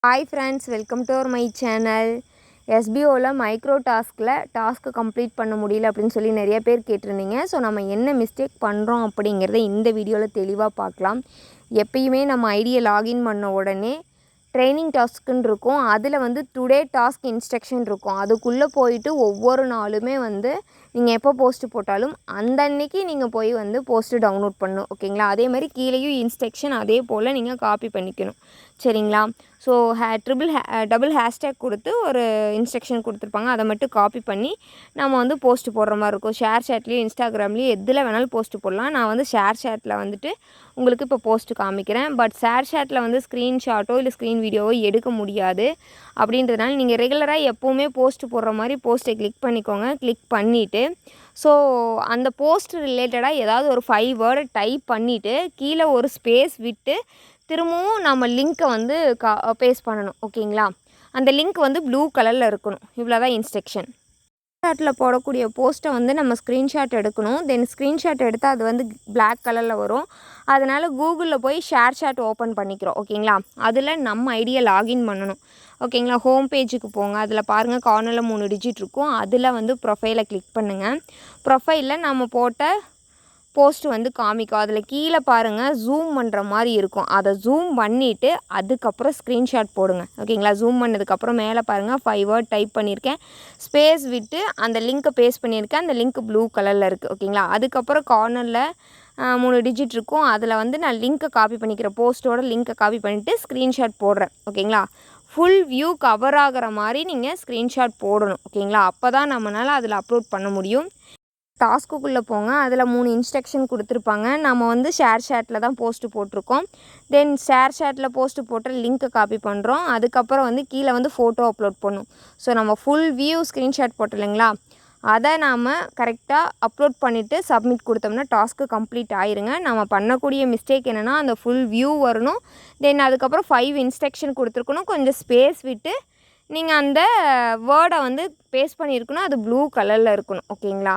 Hi friends, welcome to my channel. SBOல micro டாஸ்க்கு complete பண்ண முடியல அப்படின்னு சொல்லி நிறைய பேர் கேட்டிருந்தீங்க. ஸோ நம்ம என்ன மிஸ்டேக் பண்ணுறோம் அப்படிங்கிறத இந்த வீடியோவில் தெளிவாக பார்க்கலாம். எப்பயுமே நம்ம ஐடியை லாகின் பண்ண உடனே ட்ரைனிங் டாஸ்க்குன்னு இருக்கும். அதில் வந்து டுடே டாஸ்க் இன்ஸ்ட்ரக்ஷன் இருக்கும். அதுக்குள்ளே போயிட்டு ஒவ்வொரு நாளுமே வந்து நீங்கள் எப்போ போஸ்ட்டு போட்டாலும் அந்த அன்னைக்கு நீங்கள் போய் வந்து போஸ்ட்டு டவுன்லோட் பண்ணணும். ஓகேங்களா? அதே மாதிரி கீழேயும் இன்ஸ்ட்ரக்ஷன் அதே போல் நீங்கள் காப்பி பண்ணிக்கணும். சரிங்களா? ஸோ டபுள் ஹேஷ்டேக் கொடுத்து ஒரு இன்ஸ்ட்ரக்ஷன் கொடுத்துருப்பாங்க. அதை மட்டும் காப்பி பண்ணி நம்ம வந்து போஸ்ட்டு போடுற மாதிரி இருக்கும். ஷேர் சேட்லேயும் இன்ஸ்டாகிராம்லேயும் எதில் வேணாலும் போஸ்ட்டு போடலாம். நான் வந்து ஷேர் சேட்டில் வந்துட்டு உங்களுக்கு இப்போ போஸ்ட்டு காமிக்கிறேன். பட் ஷேர் சேட்டில் வந்து ஸ்க்ரீன்ஷாட்டோ இல்லை ஸ்க்ரீன் வீடியோவோ எடுக்க முடியாது. அப்படின்றதுனால நீங்கள் ரெகுலராக எப்போவுமே போஸ்ட்டு போடுற மாதிரி போஸ்ட்டை கிளிக் பண்ணிக்கோங்க. கிளிக் பண்ணிவிட்டு ஸோ அந்த போஸ்ட் ரிலேட்டடாக ஏதாவது ஒரு 5 வேர்டை டைப் பண்ணிவிட்டு கீழே ஒரு ஸ்பேஸ் விட்டு திரும்பவும் நம்ம லிங்க்கை வந்து பேஸ்ட் பண்ணணும். ஓகேங்களா? அந்த லிங்க் வந்து ப்ளூ கலரில் இருக்கணும். இவ்வளோ தான் இன்ஸ்ட்ரக்ஷன். ஸ்க்ரீன்ஷாட்டில் போடக்கூடிய போஸ்ட்டை வந்து நம்ம ஸ்க்ரீன்ஷாட் எடுக்கணும். தென் ஸ்க்ரீன்ஷாட் எடுத்தால் அது வந்து பிளாக் கலரில் வரும். அதனால் கூகுளில் போய் ஷேர் சேட் ஓப்பன் பண்ணிக்கிறோம். ஓகேங்களா? அதில் நம்ம ஐடியை லாகின் பண்ணணும். ஓகேங்களா? ஹோம் பேஜுக்கு போங்க. அதில் பாருங்கள் கார்னரில் 3 டிஜிட் இருக்கும். அதில் வந்து ப்ரொஃபைலை கிளிக் பண்ணுங்கள். ப்ரொஃபைலில் நம்ம போட்ட போஸ்ட் வந்து காமிக்கும். அதில் கீழே பாருங்கள் ஜூம் பண்ணுற மாதிரி இருக்கும். அதை ஜூம் பண்ணிவிட்டு அதுக்கப்புறம் ஸ்க்ரீன்ஷாட் போடுங்க. ஓகேங்களா? ஜூம் பண்ணதுக்கப்புறம் மேலே பாருங்கள் 5 வேர்ட் டைப் பண்ணியிருக்கேன். ஸ்பேஸ் விட்டு அந்த லிங்க்கை பேஸ்ட் பண்ணியிருக்கேன். அந்த லிங்க் ப்ளூ கலரில் இருக்குது. ஓகேங்களா? அதுக்கப்புறம் கார்னரில் 3 டிஜிட் இருக்கும். அதில் வந்து நான் லிங்க்கை காப்பி பண்ணிக்கிறேன். போஸ்ட்டோட லிங்க்கை காப்பி பண்ணிவிட்டு ஸ்க்ரீன்ஷாட் போடுறேன். ஓகேங்களா? ஃபுல் வியூ கவர் ஆகிற மாதிரி நீங்கள் ஸ்க்ரீன்ஷாட் போடணும். ஓகேங்களா? அப்போ தான் நம்மளால் அதில் அப்லோட் பண்ண முடியும். டாஸ்க்குள்ளே போங்க. அதில் 3 இன்ஸ்ட்ரக்ஷன் கொடுத்துருப்பாங்க. நம்ம வந்து ஷேர் சேட்டில் தான் போஸ்ட்டு போட்டிருக்கோம். தென் ஷேர் சேட்டில் போஸ்ட்டு போட்ட லிங்க்கை காப்பி பண்ணுறோம். அதுக்கப்புறம் வந்து கீழே வந்து ஃபோட்டோ அப்லோட் பண்ணும். ஸோ நம்ம ஃபுல் வியூ ஸ்க்ரீன்ஷாட் போட்டோம் இல்லைங்களா? அதை நாம் கரெக்டாக அப்லோட் பண்ணிவிட்டு சப்மிட் கொடுத்தோம்னா டாஸ்க்கு கம்ப்ளீட் ஆயிருங்க. நம்ம பண்ணக்கூடிய மிஸ்டேக் என்னென்னா அந்த ஃபுல் வியூ வரணும். தென் அதுக்கப்புறம் 5 இன்ஸ்ட்ரக்ஷன் கொடுத்துருக்கணும். கொஞ்சம் ஸ்பேஸ் விட்டு நீங்கள் அந்த வேர்டை வந்து பேஸ்ட் பண்ணியிருக்கணும். அது ப்ளூ கலரில் இருக்கணும். ஓகேங்களா?